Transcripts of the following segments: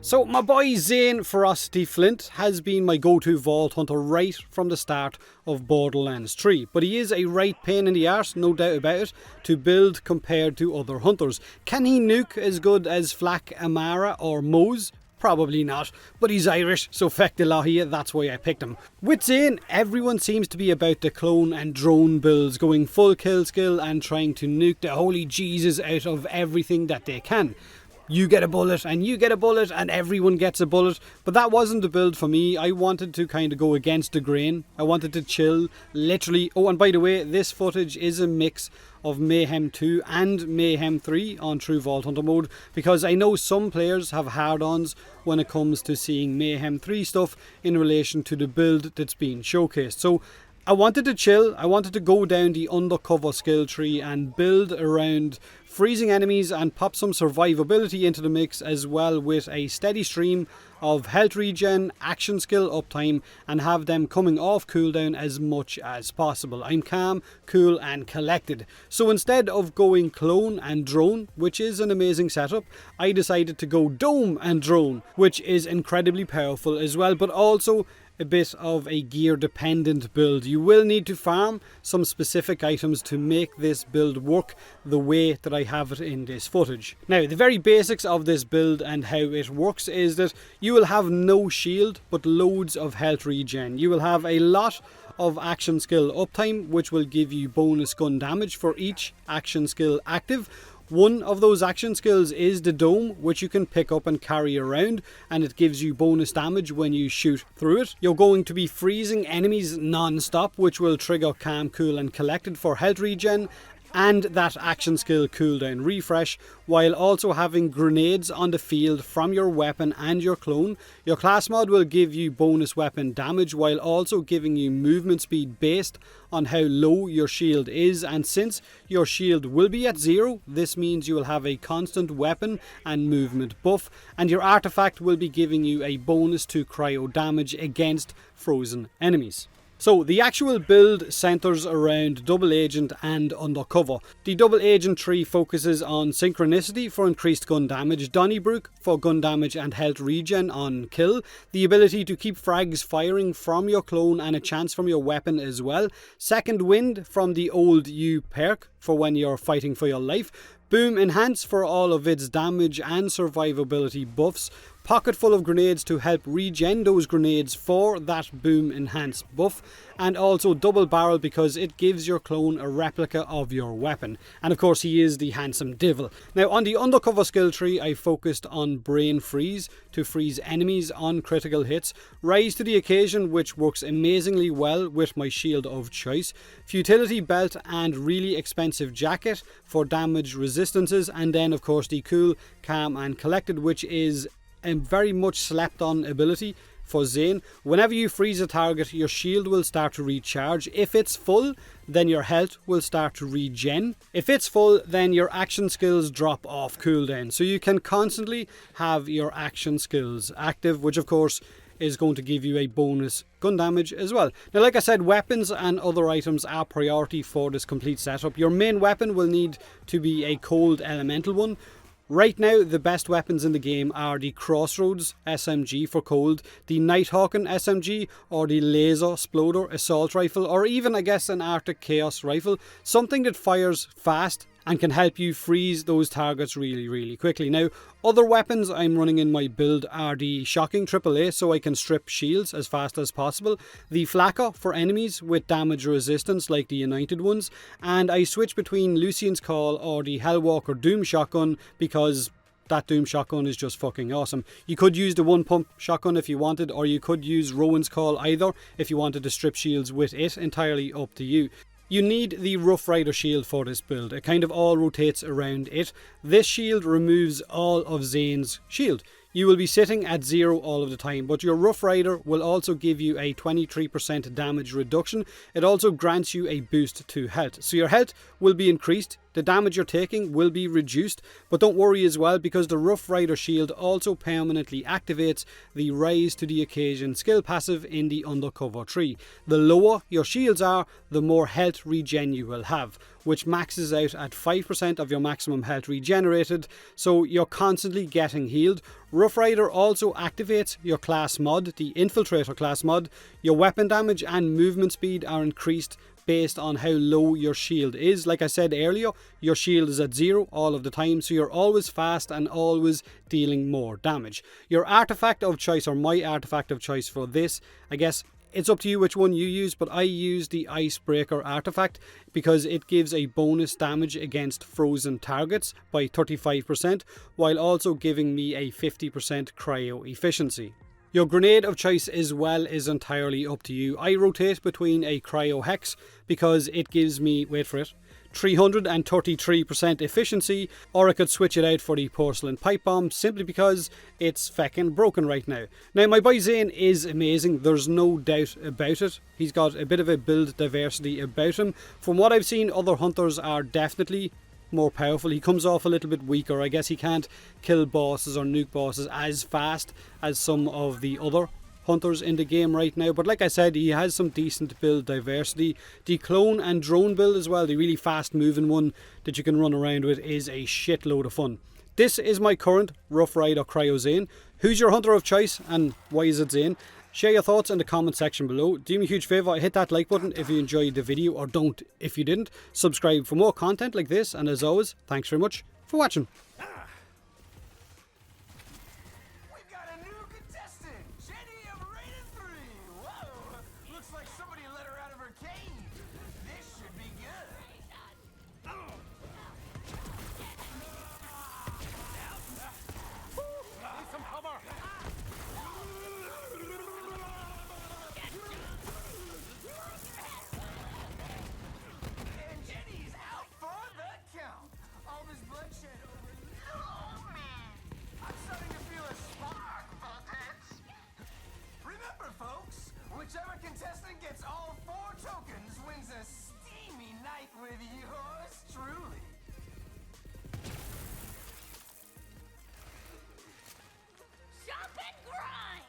So my boy Zane Ferocity Flint has been my go-to vault hunter right from the start of Borderlands 3, but he is a right pain in the arse, no doubt about it, to build compared to other hunters. Can he nuke as good as Flak, Amara or Mose? Probably not, but he's Irish, so feck the lahia, that's why I picked him. With Zane, everyone seems to be about the clone and drone builds, going full kill skill and trying to nuke the holy Jesus out of everything that they can. You get a bullet and you get a bullet and everyone gets a bullet, but that wasn't the build for me. I wanted to kind of go against the grain. I wanted to chill, literally. Oh, and by the way, this footage is a mix of Mayhem 2 and Mayhem 3 on True Vault Hunter mode, because I know some players have hard-ons when it comes to seeing Mayhem 3 stuff in relation to the build that's being showcased. So I wanted to chill, I wanted to go down the Undercover skill tree and build around freezing enemies and pop some survivability into the mix, as well with a steady stream of health regen, action skill uptime, and have them coming off cooldown as much as possible. I'm calm, cool and collected. So instead of going clone and drone, which is an amazing setup, I decided to go dome and drone, which is incredibly powerful as well, but also a bit of a gear dependent build. You will need to farm some specific items to make this build work the way that I have it in this footage. Now, the very basics of this build and how it works is that you will have no shield but loads of health regen. You will have a lot of action skill uptime, which will give you bonus gun damage for each action skill active. One of those action skills is the dome, which you can pick up and carry around, and it gives you bonus damage when you shoot through it. You're going to be freezing enemies non-stop, which will trigger calm, cool and collected for health regen and that action skill cooldown refresh, while also having grenades on the field from your weapon and your clone. Your class mod will give you bonus weapon damage while also giving you movement speed based on how low your shield is, and since your shield will be at 0, this means you will have a constant weapon and movement buff, and your artifact will be giving you a bonus to cryo damage against frozen enemies. So the actual build centers around Double Agent and Undercover. The Double Agent tree focuses on Synchronicity for increased gun damage, Donnybrook for gun damage and health regen on kill, the ability to keep frags firing from your clone and a chance from your weapon as well, Second Wind from the Old U perk for when you're fighting for your life, Boom Enhance for all of its damage and survivability buffs, Pocket full of grenades to help regen those grenades for that Boom Enhance buff, and also Double Barrel because it gives your clone a replica of your weapon. And of course he is the handsome devil. Now on the Undercover skill tree I focused on Brain Freeze to freeze enemies on critical hits, Rise to the Occasion, which works amazingly well with my shield of choice, Futility Belt and really expensive jacket for damage resistances, and then of course the Cool, Calm and Collected, which is a very much slept on ability for Zane. Whenever you freeze a target, your shield will start to recharge. If it's full, then your health will start to regen. If it's full, then your action skills drop off cooldown. So you can constantly have your action skills active, which of course is going to give you a bonus gun damage as well. Now, like I said, weapons and other items are priority for this complete setup. Your main weapon will need to be a cold elemental one. Right now, the best weapons in the game are the Crossroads SMG for cold, the Nighthawken SMG, or the Laser Sploder assault rifle, or even, I guess, an Arctic Chaos rifle. Something that fires fast and can help you freeze those targets really quickly. Now, other weapons I'm running in my build are the Shocking AAA, so I can strip shields as fast as possible, the Flacker for enemies with damage resistance like the United ones, and I switch between Lucian's Call or the Hellwalker Doom Shotgun because that Doom Shotgun is just fucking awesome. You could use the one pump shotgun if you wanted, or you could use Rowan's Call either if you wanted to strip shields with it, entirely up to you. You need the Rough Rider shield for this build. It kind of all rotates around it. This shield removes all of Zane's shield. You will be sitting at 0 all of the time, but your Rough Rider will also give you a 23% damage reduction. It also grants you a boost to health. So your health will be increased the damage you're taking will be reduced, but don't worry as well, because the Rough Rider shield also permanently activates the Rise to the Occasion skill passive in the Undercover tree. The lower your shields are, the more health regen you will have, which maxes out at 5% of your maximum health regenerated, so you're constantly getting healed. Rough Rider also activates your class mod, the Infiltrator class mod. Your weapon damage and movement speed are increased based on how low your shield is. Like I said earlier, your shield is at 0 all of the time, so you're always fast and always dealing more damage. Your artifact of choice, or my artifact of choice for this, I guess it's up to you which one you use, but I use the Icebreaker artifact because it gives a bonus damage against frozen targets by 35%, while also giving me a 50% cryo efficiency. Your grenade of choice as well is entirely up to you. I rotate between a Cryo Hex because it gives me, wait for it, 333% efficiency, or I could switch it out for the Porcelain Pipe Bomb simply because it's feckin' broken right now. Now, my Boi Zane is amazing, there's no doubt about it. He's got a bit of a build diversity about him. From what I've seen, other hunters are definitely more powerful. He comes off a little bit weaker. I guess he can't kill bosses or nuke bosses as fast as some of the other hunters in the game right now, but like I said, he has some decent build diversity. The clone and drone build as well, the really fast moving one that you can run around with, is a shitload of fun. This is my current Rough Rider Cryo Zane. Who's your hunter of choice and why is it Zane? Share your thoughts in the comment section below. Do me a huge favour, hit that like button if you enjoyed the video, or don't if you didn't. Subscribe for more content like this, and as always, thanks very much for watching. Whichever contestant gets all 4 tokens wins a steamy night with yours truly. Jump and grind!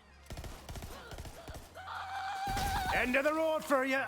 End of the road for you.